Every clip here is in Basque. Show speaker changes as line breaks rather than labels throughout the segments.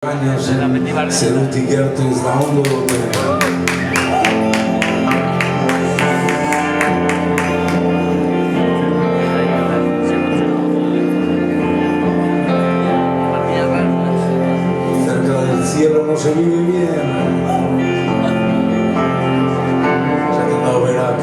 Seduti gertu ez da ondo dute. Cerca del cielo no se vive bien. Esaten da berak.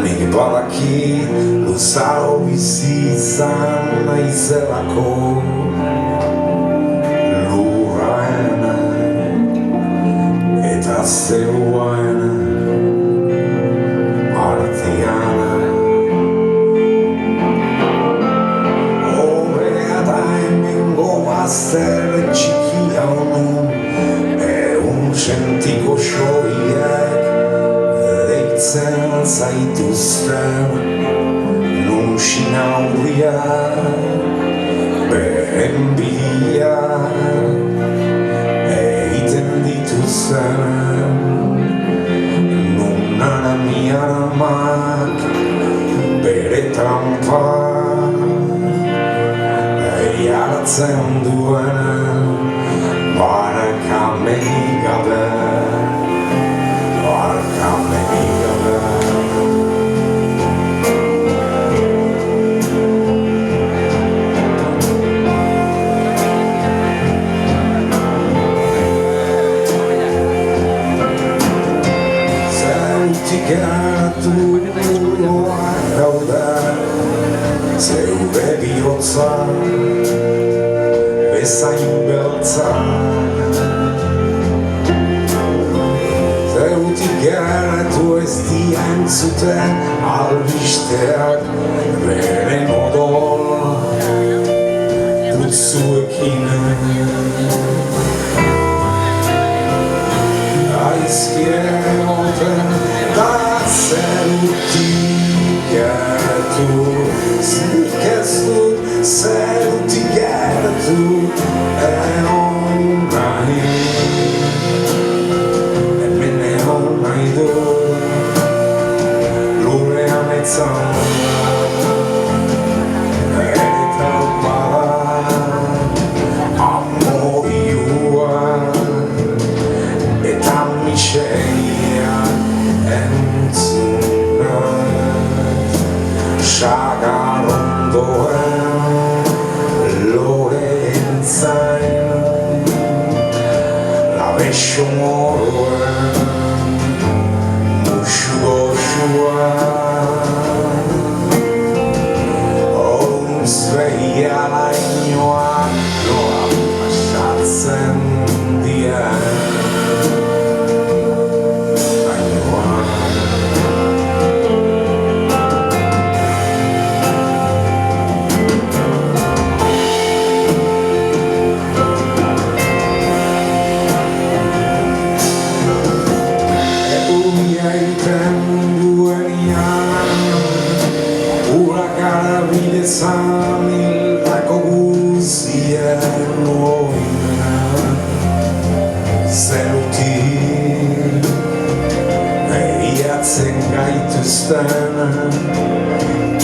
Nik badaki luzaro bizitzan naizelako lurraen eta zeuaen artean Hobea da hemengo bazter txikia honun sentiko soiek deitzen zaituzten nunxin aurria beren bidia egiten dituzen nunan amiarmak bere trampa jartzen duen barkamenik gabe Zeutik gertu loak daude zeure bihotza bezain beltza Zeutik gertu ez dientzuten albisteak beren odol putzuekin aizkiegoten da zeutik gertu zik ez dut zeutik gertu egon nahi lurrean etzan eta bada amorioa eta miseria entzuna sagar ondoen loreen zain labexo moroen Zweia inoa noa pasatzen dien Zan hildako guzien oina zerutik behiatzen gaituzten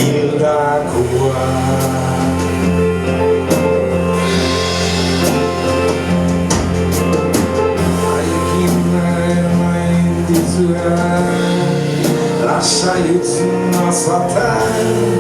hildakoa haiekin nahi dizuen lasai utzun azaten